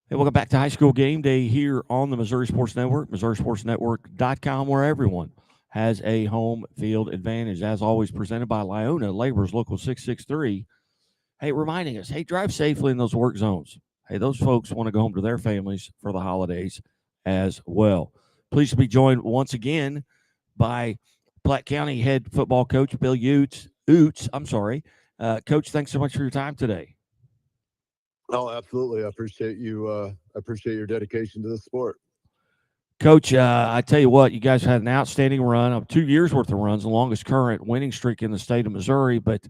Hey, welcome back to High School Game Day here on the Missouri Sports Network, MissouriSportsNetwork.com, where everyone has a home field advantage. As always, presented by Lyona Laborers Local 663. Hey, reminding us, hey, drive safely in those work zones. Hey, those folks want to go home to their families for the holidays as well. Pleased to be joined once again by Platte County head football coach Bill Oots. Coach, thanks so much for your time today. Oh, absolutely. I appreciate you. I appreciate your dedication to the sport. Coach, I tell you what, you guys had an outstanding run of 2 years worth of runs, the longest current winning streak in the state of Missouri. But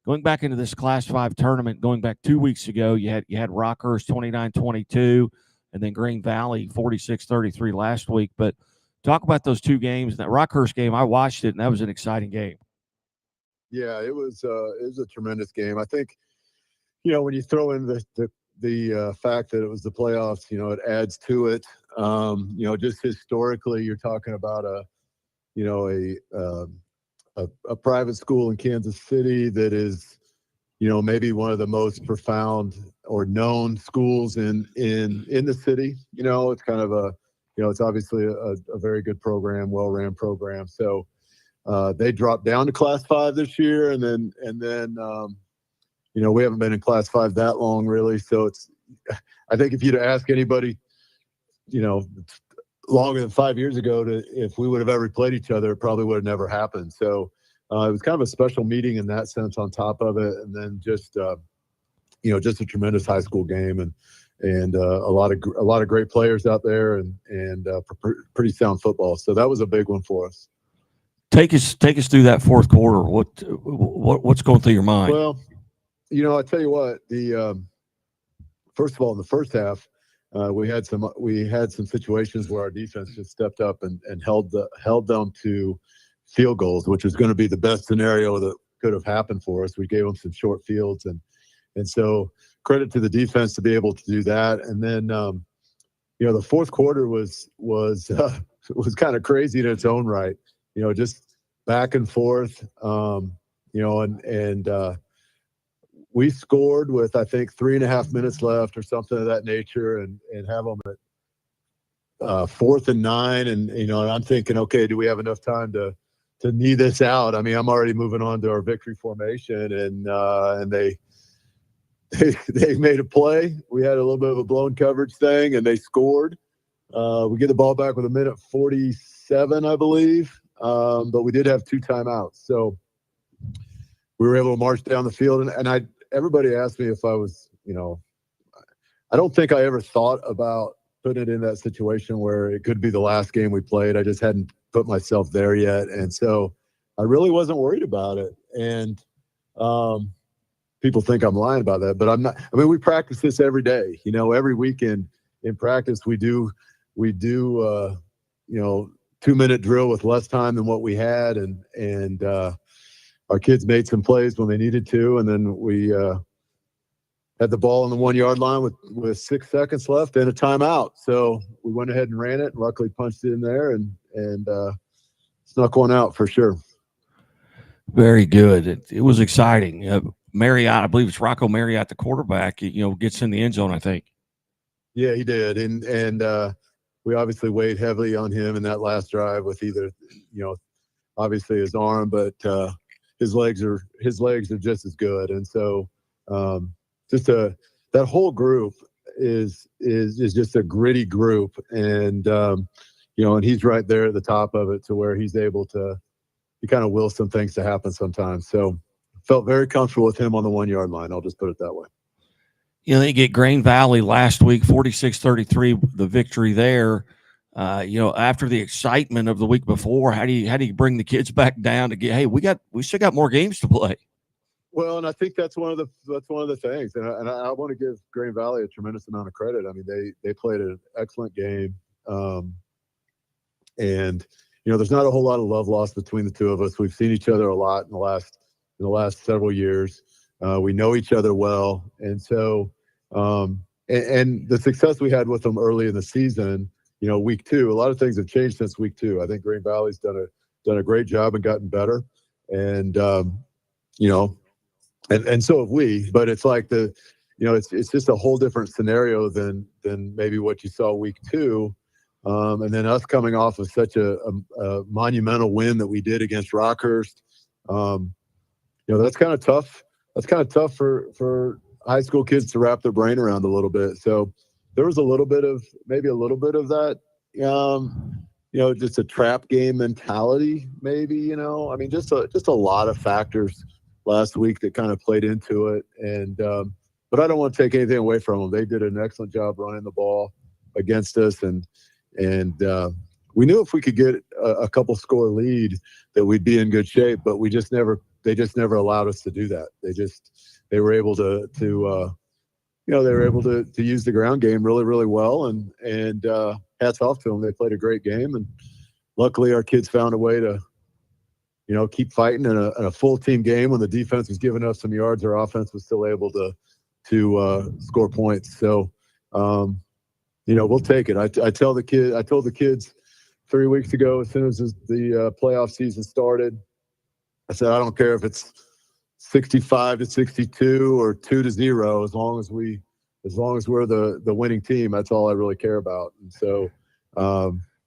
going back into this Class 5 tournament, going back 2 weeks ago, you had Rockhurst 29-22, and then Green Valley 46-33 last week. But talk about those two games. That Rockhurst game, I watched it, and that was an exciting game. Yeah, it was a tremendous game. I think when you throw in the fact that it was the playoffs, it adds to it. Just historically, you're talking about you know a a private school in Kansas City that is maybe one of the most profound or known schools in the city. It's kind of it's obviously a very good program, well ran program. So they dropped down to Class 5 this year, and then we haven't been in Class 5 that long, really. So I think if you'd ask anybody, longer than 5 years ago, if we would have ever played each other, it probably would have never happened. So it was kind of a special meeting in that sense. On top of it, and then just just a tremendous high school game, and a lot of great players out there, and pretty sound football. So that was a big one for us. Take us through that fourth quarter. What's going through your mind? Well, I tell you what. The first of all, in the first half, we had some situations where our defense just stepped up and held them to field goals, which was going to be the best scenario that could have happened for us. We gave them some short fields, and so credit to the defense to be able to do that. And then the fourth quarter was kind of crazy in its own right. Just back and forth. And we scored with, I think, 3.5 minutes left or something of that nature, and have them at 4th and 9. And I'm thinking, okay, do we have enough time to knee this out? I mean, I'm already moving on to our victory formation, and they made a play. We had a little bit of a blown coverage thing, and they scored. We get the ball back with 1:47, I believe, but we did have 2 timeouts, so we were able to march down the field. And everybody asked me if I was, I don't think I ever thought about putting it in that situation where it could be the last game we played. I just hadn't put myself there yet, and so I really wasn't worried about it. And people think I'm lying about that, but I'm not. I mean, we practice this every day. Every weekend in practice, we do 2-minute drill with less time than what we had, and our kids made some plays when they needed to, and then we had the ball on the 1-yard line with 6 seconds left and a timeout. So we went ahead and ran it, and luckily punched it in there and snuck one out for sure. Very good. It was exciting. Marriott, I believe it's Rocco Marriott, the quarterback, gets in the end zone, I think. Yeah, he did. And we obviously weighed heavily on him in that last drive with either, obviously his arm, but his legs are just as good. And so that whole group is just a gritty group. And, and he's right there at the top of it to where he's able to, he kind of wills some things to happen sometimes. So felt very comfortable with him on the 1-yard line. I'll just put it that way. They get Green Valley last week, 46-33, the victory there. After the excitement of the week before, how do you bring the kids back down to get? Hey, we still got more games to play. Well, and I think that's one of the things, and I want to give Green Valley a tremendous amount of credit. I mean, they played an excellent game, and there's not a whole lot of love lost between the two of us. We've seen each other a lot in the last several years. We know each other well, and so and the success we had with them early in the season, week 2, a lot of things have changed since week 2. I think Green Valley's done a great job and gotten better, and and so have we. But it's like it's just a whole different scenario than maybe what you saw week 2. And then us coming off of such a monumental win that we did against Rockhurst. That's kind of tough. That's kind of tough for high school kids to wrap their brain around a little bit. So there was maybe a little bit of that, just a trap game mentality, maybe, I mean, just a lot of factors last week that kind of played into it. And, but I don't want to take anything away from them. They did an excellent job running the ball against us. And we knew if we could get a couple score lead that we'd be in good shape, but they just never allowed us to do that. They were able to use the ground game really, really well, and hats off to them. They played a great game, and luckily our kids found a way to, keep fighting in a full team game when the defense was giving us some yards. Our offense was still able to score points. So, we'll take it. I told the kids 3 weeks ago, as soon as the playoff season started, I said, I don't care if it's 65-62 or 2-0, as long as we're the winning team, that's all I really care about. And so,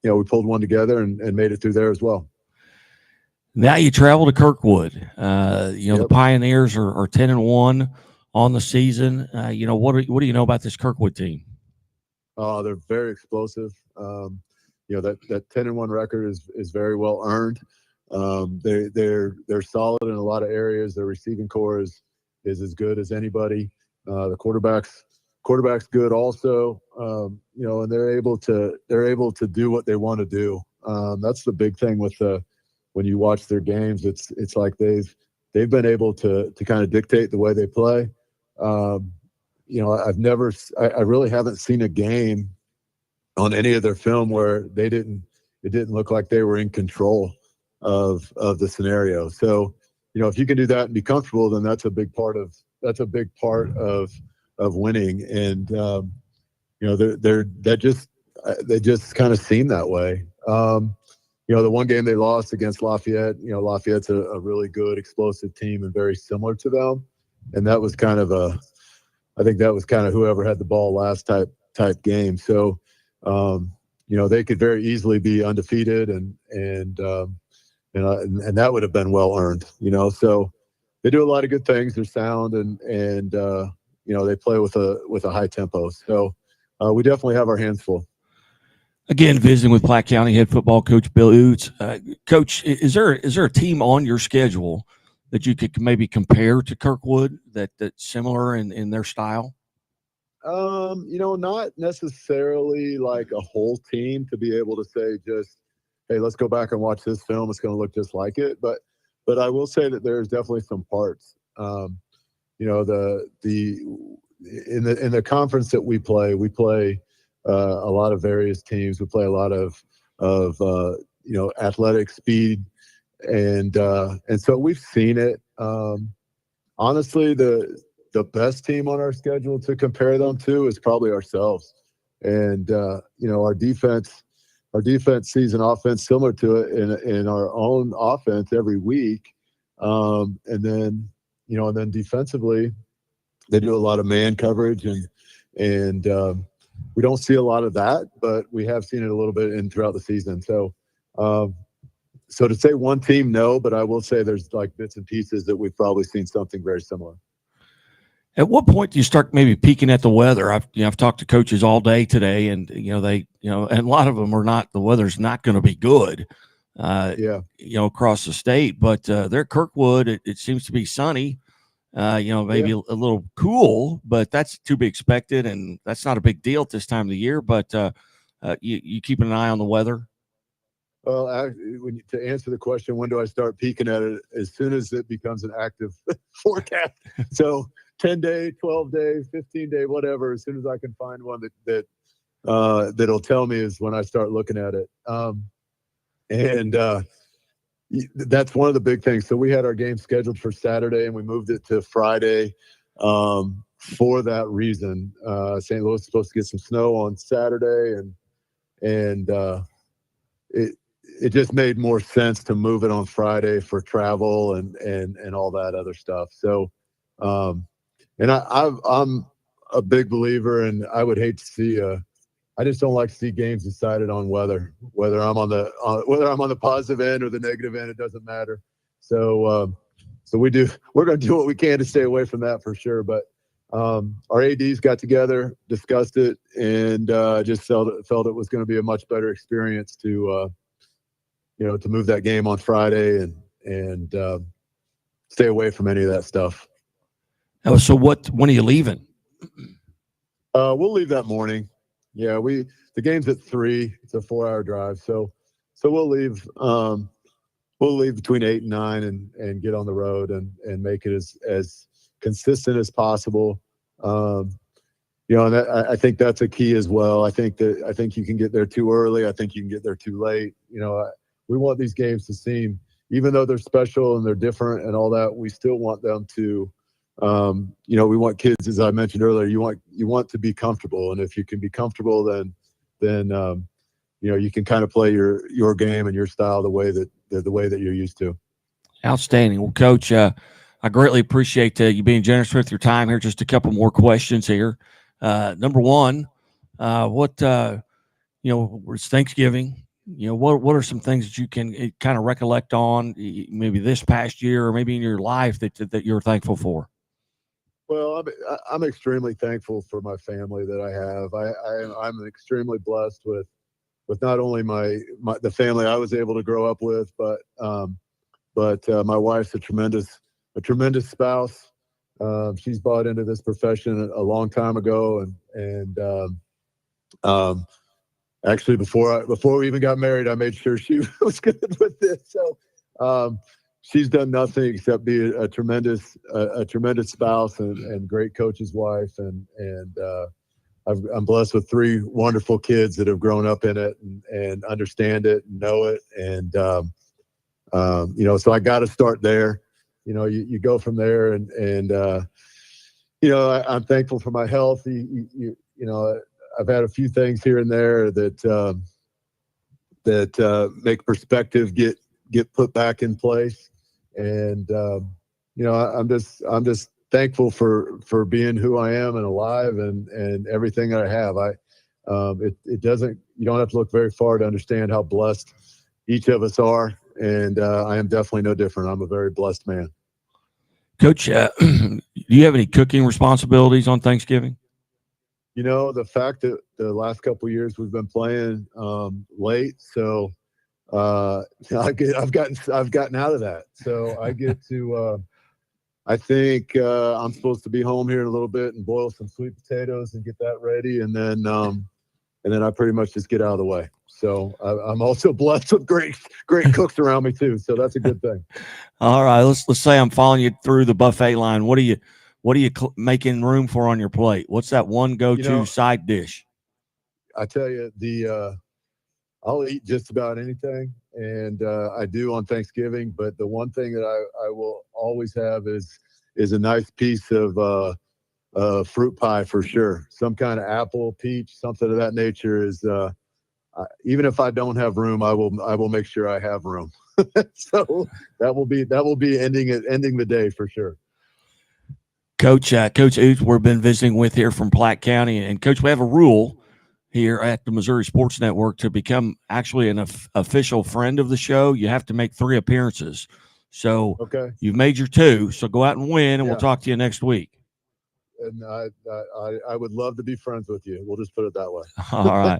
we pulled one together and made it through there as well. Now you travel to Kirkwood. Yep. The Pioneers are 10-1 on the season. What do you know about this Kirkwood team? They're very explosive. That 10-1 record is very well earned. They're solid in a lot of areas. Their receiving core is as good as anybody. The quarterback's good also. And they're able to do what they want to do. That's the big thing with when you watch their games. It's like they've been able to kind of dictate the way they play. I really haven't seen a game on any of their film where it didn't look like they were in control of the scenario. So, if you can do that and be comfortable, then that's a big part of winning. And, they just kind of seem that way. The one game they lost against Lafayette, Lafayette's a really good explosive team and very similar to them. And that was kind of whoever had the ball last type game. So, they could very easily be undefeated and that would have been well earned, so they do a lot of good things. They're sound and they play with a high tempo. So we definitely have our hands full. Again, visiting with Platte County head football coach Bill Oots. Coach, is there a team on your schedule that you could maybe compare to Kirkwood that's similar in their style? Not necessarily like a whole team to be able to say just, hey, let's go back and watch this film. It's going to look just like it. But I will say that there's definitely some parts. In the conference that we play a lot of various teams. We play a lot of athletic speed, and so we've seen it. Honestly, the best team on our schedule to compare them to is probably ourselves. And our defense sees an offense similar to it in our own offense every week. And then defensively, they do a lot of man coverage and we don't see a lot of that, but we have seen it a little bit throughout the season. So to say one team, no, but I will say there's like bits and pieces that we've probably seen something very similar. At what point do you start maybe peeking at the weather? I've talked to coaches all day today, and and a lot of them are not. The weather's not going to be good, across the state. But there at Kirkwood, it seems to be sunny. Maybe a little cool, but that's to be expected, and that's not a big deal at this time of the year. But you keeping an eye on the weather? Well, to answer the question, when do I start peeking at it? As soon as it becomes an active forecast. So 10-day, 12-day, 15-day, whatever. As soon as I can find one that'll tell me is when I start looking at it. That's one of the big things. So we had our game scheduled for Saturday, and we moved it to Friday for that reason. St. Louis is supposed to get some snow on Saturday, and it just made more sense to move it on Friday for travel and all that other stuff. So, and I'm a big believer, and I would hate to see I just don't like to see games decided on weather. Whether I'm on the positive end or the negative end, it doesn't matter. So we're going to do what we can to stay away from that for sure. But our ADs got together, discussed it, and just felt it was going to be a much better experience to move that game on Friday and stay away from any of that stuff. Oh, so when are you leaving? We'll leave that morning. Yeah, the game's at 3:00. It's a 4-hour drive, so we'll leave. We'll leave between 8 and 9 and get on the road and make it as consistent as possible. And I think that's a key as well. I think you can get there too early. I think you can get there too late. We want these games to seem, even though they're special and they're different and all that, we still want them to. We want kids, as I mentioned earlier, you want to be comfortable, and if you can be comfortable, then you can kind of play your game and your style the way that you're used to. Outstanding. Well, Coach, I greatly appreciate you being generous with your time here. Just a couple more questions here. Number one, it's Thanksgiving. What are some things that you can kind of recollect on maybe this past year or maybe in your life that you're thankful for? Well, I'm extremely thankful for my family that I have. I'm extremely blessed with not only the family I was able to grow up with, but my wife's a tremendous spouse. She's bought into this profession a long time ago, and actually before we even got married, I made sure she was good with this. So she's done nothing except be a tremendous spouse and great coach's wife, and I'm blessed with 3 wonderful kids that have grown up in it and understand it and know it, and so I got to start there. You go from there, and I'm thankful for my health. I've had a few things here and there that make perspective get put back in place, and I'm just thankful for being who I am and alive and everything that I have. You don't have to look very far to understand how blessed each of us are, and I am definitely no different. I'm a very blessed man. Coach, do you have any cooking responsibilities on Thanksgiving? The fact that the last couple of years we've been playing late, so I've gotten out of that. So I get to. I think I'm supposed to be home here in a little bit and boil some sweet potatoes and get that ready, and then I pretty much just get out of the way. So I'm also blessed with great cooks around me too. So that's a good thing. All right, let's say I'm following you through the buffet line. What are you making room for on your plate? What's that one go-to side dish? I tell you, I'll eat just about anything, and I do on Thanksgiving. But the one thing that I will always have is a nice piece of fruit pie for sure. Some kind of apple, peach, something of that nature is. Even if I don't have room, I will make sure I have room. So that will be ending the day for sure. Coach Oots, we've been visiting with here from Platte County, and Coach, we have a rule here at the Missouri Sports Network to become actually an official friend of the show. You have to make 3 appearances. So okay, you've made your 2. So go out and win, and we'll talk to you next week. And I would love to be friends with you. We'll just put it that way. All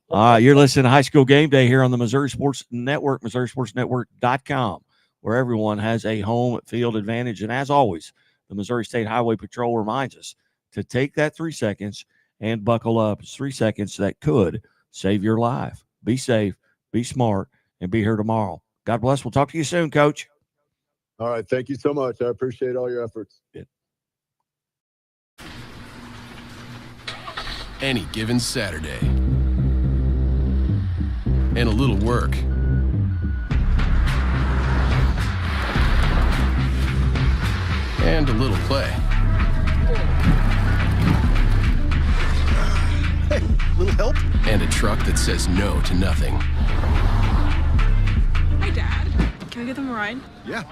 right. You're listening to High School Game Day here on the Missouri Sports Network, MissouriSportsNetwork.com, where everyone has a home field advantage. And as always, the Missouri State Highway Patrol reminds us to take that 3 seconds and buckle up. It's 3 seconds that could save your life. Be safe, be smart, and be here tomorrow. God bless. We'll talk to you soon, Coach. All right. Thank you so much. I appreciate all your efforts. Yeah. Any given Saturday. And a little work. And a little play. Hey, little help? And a truck that says no to nothing. Hi, Dad. Can we give them a ride? Yeah.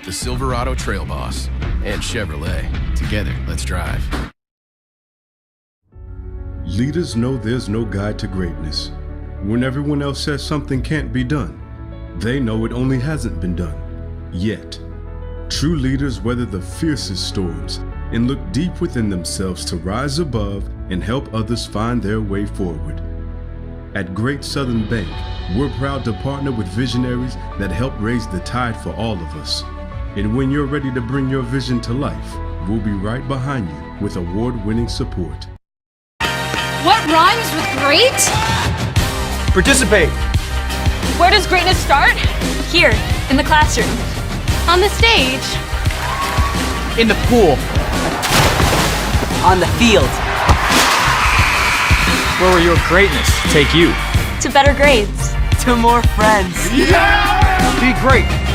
The Silverado Trail Boss and Chevrolet. Together, let's drive. Leaders know there's no guide to greatness. When everyone else says something can't be done, they know it only hasn't been done yet. True leaders weather the fiercest storms and look deep within themselves to rise above and help others find their way forward. At Great Southern Bank, we're proud to partner with visionaries that help raise the tide for all of us. And when you're ready to bring your vision to life, we'll be right behind you with award-winning support. What rhymes with great? Participate. Where does greatness start? Here, in the classroom. On the stage. In the pool. On the field. Where will your greatness take you? To better grades. To more friends. Be great.